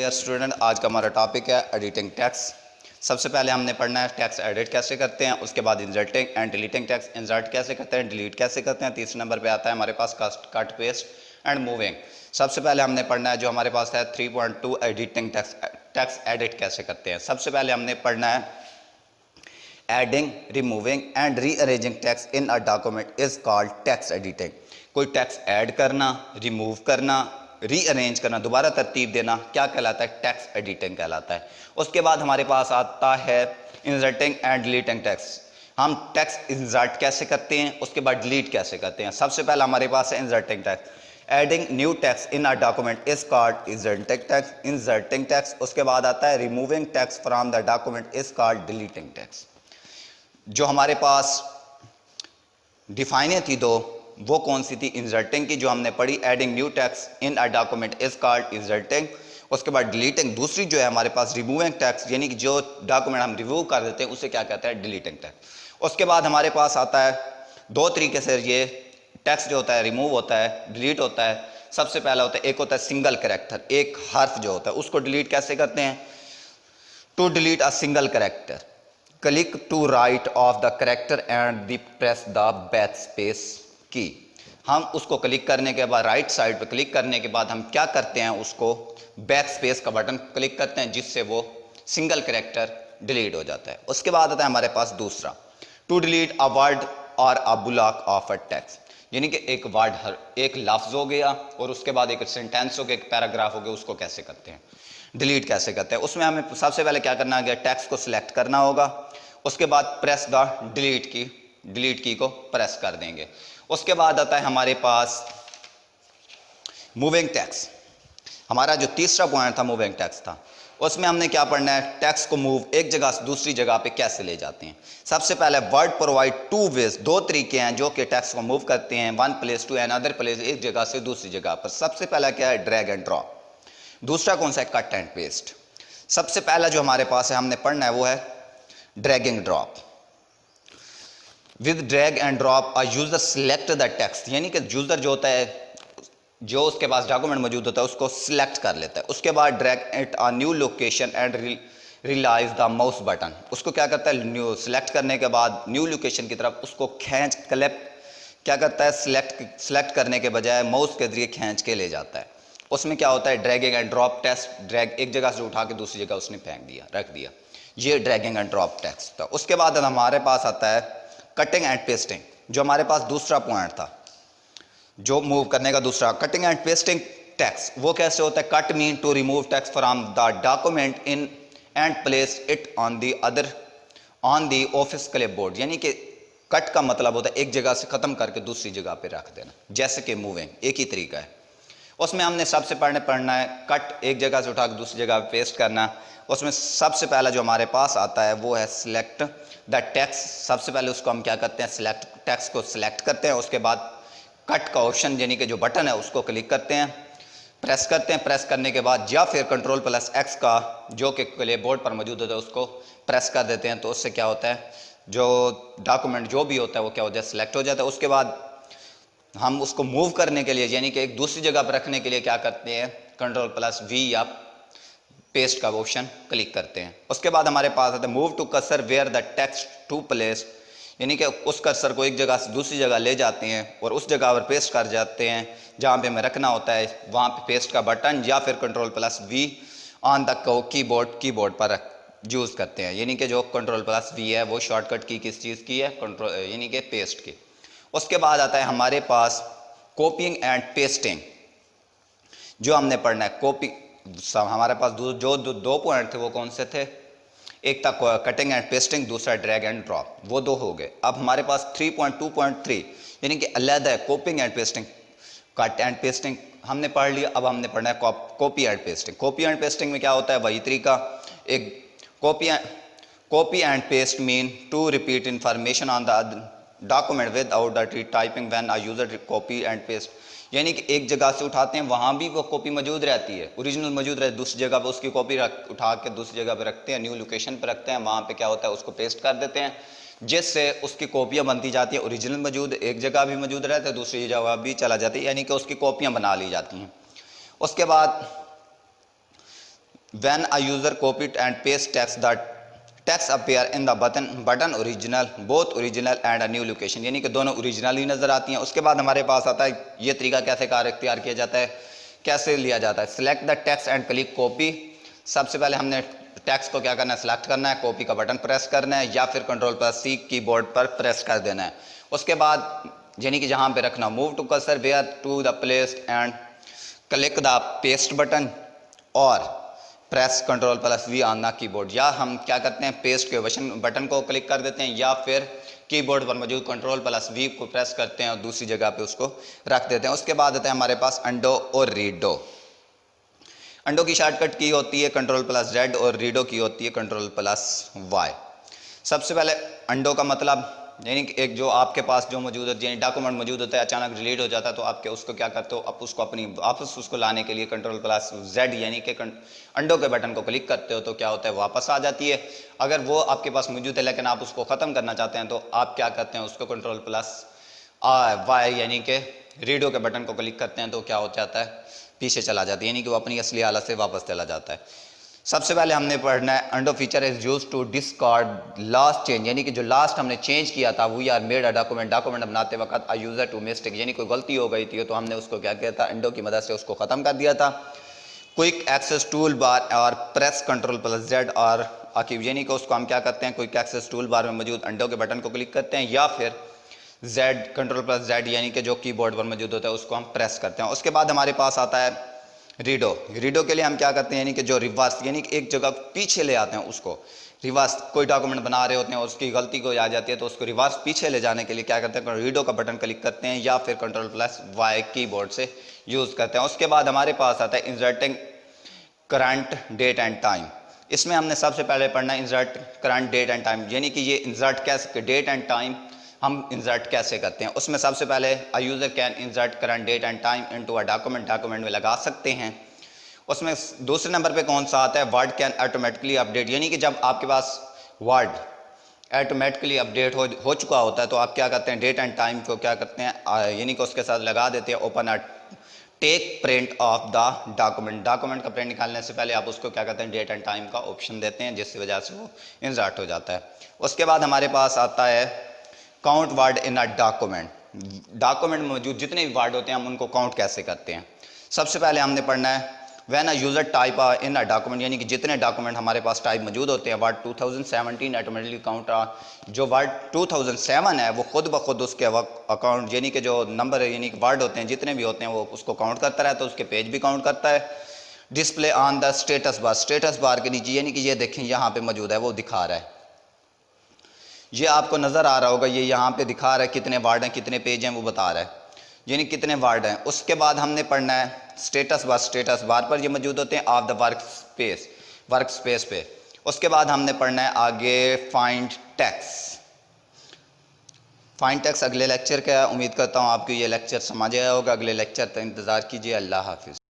Dear student, आज का हमारा टॉपिक है एडिटिंग टेक्स्ट। सबसे पहले हमने पढ़ना है टेक्स्ट एडिट कैसे करते हैं, उसके बाद inserting and deleting text. Insert कैसे करते हैं, डिलीट कैसे करते हैं। तीसरे नंबर पे आता है हमारे पास कट पेस्ट एंड मूविंग। सबसे पहले हमने पढ़ना है जो हमारे पास है 3.2 एडिटिंग टेक्स्ट एडिट कैसे करते हैं। सबसे पहले हमने पढ़ना है adding, removing and rearranging text in a document is called text editing. कोई टेक्स्ट ऐड करना, रिमूव करना, रीअरेंज करना, दोबारा तरतीब देना क्या कहलाता है, टेक्स्ट एडिटिंग कहलाता है। उसके बाद हमारे पास आता है इंसर्टिंग एंड डिलीटिंग टेक्स्ट। हम टेक्स्ट इंसर्ट कैसे करते हैं, उसके बाद डिलीट कैसे करते हैं। सबसे पहला हमारे पास है inserting text. Adding new text in a document is called inserting text. उसके बाद आता है removing text from the document is called deleting text. जो हमारे पास डिफाइनें थी दो, वो कौन सी थी, इंसर्टिंग की जो हमने पढ़ी, adding new text in a document is called inserting. उसके बाद डिलीटिंग दूसरी जो है हमारे पास रिमूविंग टेक्स्ट, यानी कि जो डॉक्यूमेंट हम रिमूव कर देते हैं उसे क्या कहते हैं, डिलीटिंग टेक्स्ट। उसके बाद हमारे पास आता है दो तरीके से ये टेक्स्ट जो होता है रिमूव होता है, डिलीट होता है। सबसे पहला होता है, एक होता है सिंगल कैरेक्टर, एक हर्फ जो होता है उसको डिलीट कैसे करते हैं। To delete a single character, click to right of the character and press the back space key. हम उसको क्लिक करने के बाद, राइट साइड पे क्लिक करने के बाद हम क्या करते हैं, उसको बैक स्पेस का बटन क्लिक करते हैं, जिससे वो सिंगल कैरेक्टर डिलीट हो जाता है। उसके बाद आता है हमारे पास दूसरा, टू डिलीट अ वर्ड और a block of a text, यानी कि एक वर्ड, एक लफ्ज हो गया और उसके बाद एक सेंटेंस हो गया, एक पैराग्राफ हो गया, उसको कैसे करते हैं, डिलीट कैसे करते हैं। उसमें हमें सबसे पहले क्या करना है, टेक्स्ट को सिलेक्ट करना होगा। उसके बाद प्रेस द डिलीट की को प्रेस कर देंगे। उसके बाद आता है हमारे पास मूविंग टेक्स्ट। हमारा जो तीसरा पॉइंट था मूविंग टेक्स्ट था, उसमें हमने क्या पढ़ना है, टेक्स्ट को मूव एक जगह से दूसरी जगह पे कैसे ले जाते हैं। सबसे पहले वर्ड प्रोवाइड टू वेज, दो तरीके हैं जो कि टेक्स्ट को मूव करते हैं, one place to another place, एक जगह से दूसरी जगह पर। सबसे पहला क्या है, ड्रैग एंड ड्रॉप। दूसरा कौन सा है, कट एंड पेस्ट। सबसे पहला जो हमारे पास है हमने पढ़ना है वो है dragging drop. With drag and drop a user select the text, यानी कि यूजर जो होता है, जो उसके पास डॉक्यूमेंट मौजूद होता है उसको सिलेक्ट कर लेता है। उसके बाद drag at a new location and release the mouse button, उसको क्या करता है, न्यू सिलेक्ट करने के बाद न्यू लोकेशन की तरफ उसको खींच क्लिप क्या करता है, सिलेक्ट करने के बजाय माउस के जरिए खींच के ले जाता है। उसमें क्या होता है, dragging and drop text, drag एक जगह से उठा के दूसरी जगह उसने फेंक दिया, रख दिया, ये ड्रैगिंग एंड ड्रॉप टेक्स्ट था। उसके बाद हमारे पास आता है कटिंग एंड पेस्टिंग, जो हमारे पास दूसरा पॉइंट था, जो मूव करने का दूसरा। कटिंग एंड पेस्टिंग टेक्स्ट वो कैसे होता है, cut mean to remove text from the document in and place it on the office clipboard, यानी कि कट का मतलब होता है एक जगह से खत्म करके दूसरी जगह पे रख देना, जैसे कि मूविंग, एक ही तरीका है। उसमें हमने सबसे पढ़ना है कट, एक जगह से उठा के दूसरी जगह पे पेस्ट करना। उसमें सबसे पहला जो हमारे पास आता है वो है सिलेक्ट द टेक्स्ट। सबसे पहले उसको हम क्या करते हैं, टेक्स्ट को सिलेक्ट करते हैं। उसके बाद कट का ऑप्शन, यानी कि जो बटन है उसको क्लिक करते हैं, प्रेस करते हैं। प्रेस करने के बाद या फिर कंट्रोल प्लस एक्स का जो कि क्लिपबोर्ड पर मौजूद होता है उसको प्रेस कर देते हैं, तो उससे क्या होता है, जो डॉक्यूमेंट जो भी होता है वो क्या होता है, सिलेक्ट हो जाता है। उसके बाद हम उसको मूव करने के लिए, यानी कि एक दूसरी जगह पर रखने के लिए क्या करते हैं, कंट्रोल प्लस वी या पेस्ट का ऑप्शन क्लिक करते हैं। उसके बाद हमारे पास आता है move to cursor where the text to place, यानी कि उस कर्सर को एक जगह से दूसरी जगह ले जाते हैं और उस जगह पर पेस्ट कर जाते हैं जहाँ पे हमें रखना होता है, वहाँ पे पेस्ट का बटन या फिर control plus V on the keyboard पर यूज़ करते हैं। यानी कि जो कंट्रोल प्लस वी है वो शॉर्टकट की किस चीज़ की है, कंट्रोल यानी कि पेस्ट की। उसके बाद आता है हमारे पास कॉपिंग एंड पेस्टिंग, जो हमने पढ़ना है कॉपी। हमारे पास जो दो पॉइंट थे वो कौन से थे, एक था कटिंग एंड पेस्टिंग, दूसरा ड्रैग एंड ड्रॉप, वो दो हो गए। अब हमारे पास 3.2.3 यानी कि अलग है copying and pasting, cut and pasting हमने पढ़ लिया। अब हमने पढ़ना है copy and pasting. Copy and pasting में क्या होता है, वही तरीका, एक copy and paste mean to repeat information on the document without the typing when a user copy and paste, यानी कि एक जगह से उठाते हैं, वहाँ भी वो कॉपी मौजूद रहती है, ओरिजिनल मौजूद रहती है, दूसरी जगह पे उसकी कॉपी उठा के दूसरी जगह पे रखते हैं, न्यू लोकेशन पे रखते हैं, वहाँ पे क्या होता है उसको पेस्ट कर देते हैं, जिससे उसकी कॉपियाँ बनती जाती हैं। ओरिजिनल मौजूद एक जगह भी मौजूद रहता है, दूसरी जगह भी चला जाती है, यानी कि उसकी कॉपियाँ बना ली जाती हैं। उसके बाद when a user copied and paste text the text appear in the button original both original and a new location, यानी कि दोनों ओरिजिनल ही नज़र आती हैं। उसके बाद हमारे पास आता है ये तरीका कैसे कार इख्तियार किया जाता है, कैसे लिया जाता है। Select the text and click copy. सबसे पहले हमने टेक्स्ट को क्या करना है, सिलेक्ट करना है, कॉपी का बटन प्रेस करना है या फिर Ctrl+C कीबोर्ड पर प्रेस कर देना है। उसके बाद यानी कि जहाँ पे रखना, move to cursor where to the place and click the paste button और press Ctrl+V on the keyboard. या हम क्या करते हैं, पेस्ट के बटन को क्लिक कर देते हैं या फिर कीबोर्ड पर मौजूद Ctrl+V को प्रेस करते हैं और दूसरी जगह पे उसको रख देते हैं। उसके बाद आता है हमारे पास अंडो और रीडो। अंडो की शॉर्टकट की होती है Ctrl+Z और रीडो की होती है Ctrl+Y। सबसे पहले अंडो का मतलब यानी कि एक जो आपके पास जो मौजूद है, यानी डॉक्यूमेंट मौजूद होता है, अचानक डिलीट हो जाता है तो आपके उसको क्या करते हो, आप उसको अपनी वापस उसको लाने के लिए Ctrl+Z यानी कि अंडो के बटन को क्लिक करते हो तो क्या होता है, वापस आ जाती है। अगर वो आपके पास मौजूद है लेकिन आप उसको ख़त्म करना चाहते हैं तो आप क्या करते हैं, उसको Ctrl+Y यानी कि रीडो के बटन को क्लिक करते हैं तो क्या हो जाता है, पीछे चला जाता है, यानी कि वो अपनी असली हालत से वापस चला जाता है। सबसे पहले हमने पढ़ना है undo feature is use to discard last change, यानी कि जो लास्ट हमने चेंज किया था we are made a document बनाते वक्त अ यूजर टू मिस्टेक, यानी कोई गलती हो गई थी तो हमने उसको क्या किया था, अंडो की मदद से उसको ख़त्म कर दिया था। क्विक एक्सेस टूल बार और प्रेस Ctrl+Z और आकिब, यानी कि उसको हम क्या करते हैं, क्विक एक्सेस टूल बार में मौजूद अंडो के बटन को क्लिक करते हैं या फिर Ctrl+Z यानी कि जो कीबोर्ड पर मौजूद होता है उसको हम प्रेस करते हैं। उसके बाद हमारे पास आता है रीडो। रीडो के लिए हम क्या करते हैं, यानी कि जो रिवर्स यानी कि एक जगह पीछे ले आते हैं उसको, रिवर्स कोई डॉक्यूमेंट बना रहे होते हैं और उसकी गलती को आ जाती है तो उसको रिवर्स पीछे ले जाने के लिए क्या करते हैं, रीडो का बटन क्लिक करते हैं या फिर Ctrl+Y कीबोर्ड से यूज़ करते हैं। उसके बाद हमारे पास आता है inserting current date and time. इसमें हमने सबसे पहले पढ़ना है insert current date and time, यानी कि ये इंसर्ट कैसे, डेट एंड टाइम हम इंसर्ट कैसे करते हैं। उसमें सबसे पहले a user can insert current date and time into a document में लगा सकते हैं। उसमें दूसरे नंबर पे कौन सा आता है, वर्ड कैन ऑटोमेटिकली अपडेट, यानी कि जब आपके पास वर्ड ऑटोमेटिकली अपडेट हो चुका होता है तो आप क्या करते हैं, डेट एंड टाइम को क्या करते हैं, यानी कि उसके साथ लगा देते हैं open a take print of the document का प्रिंट निकालने से पहले आप उसको क्या करते हैं, डेट एंड टाइम का ऑप्शन देते हैं जिसकी वजह से वो इंसर्ट हो जाता है। उसके बाद हमारे पास आता है count word in a document में मौजूद जितने भी वर्ड होते हैं हम उनको काउंट कैसे करते हैं। सबसे पहले हमने पढ़ना है when a user type in a document, यानी कि जितने डॉक्यूमेंट हमारे पास टाइप मौजूद होते हैं वर्ड 2017 ऑटोमेटिकली काउंट, जो वर्ड 2007 है वो खुद ब खुद उसके अकाउंट यानी कि जो नंबर है यानी कि वर्ड होते हैं जितने भी होते हैं वो उसको काउंट करता रहता है, उसके पेज भी काउंट करता है। Display on the status bar के नीचे, यानी कि ये देखें यहाँ पे मौजूद है वो दिखा रहा है, ये आपको नज़र आ रहा होगा, ये यहाँ पे दिखा रहा है कितने वर्ड हैं कितने पेज हैं वो बता रहा है, यानी कितने वर्ड हैं। उसके बाद हमने पढ़ना है स्टेटस बार पर ये मौजूद होते हैं ऑफ द वर्क स्पेस पे। उसके बाद हमने पढ़ना है आगे फाइंड टैक्स अगले लेक्चर का है। उम्मीद करता हूँ आपको ये लेक्चर समझ आया होगा। अगले लेक्चर तक इंतज़ार कीजिए। अल्लाह हाफिज़।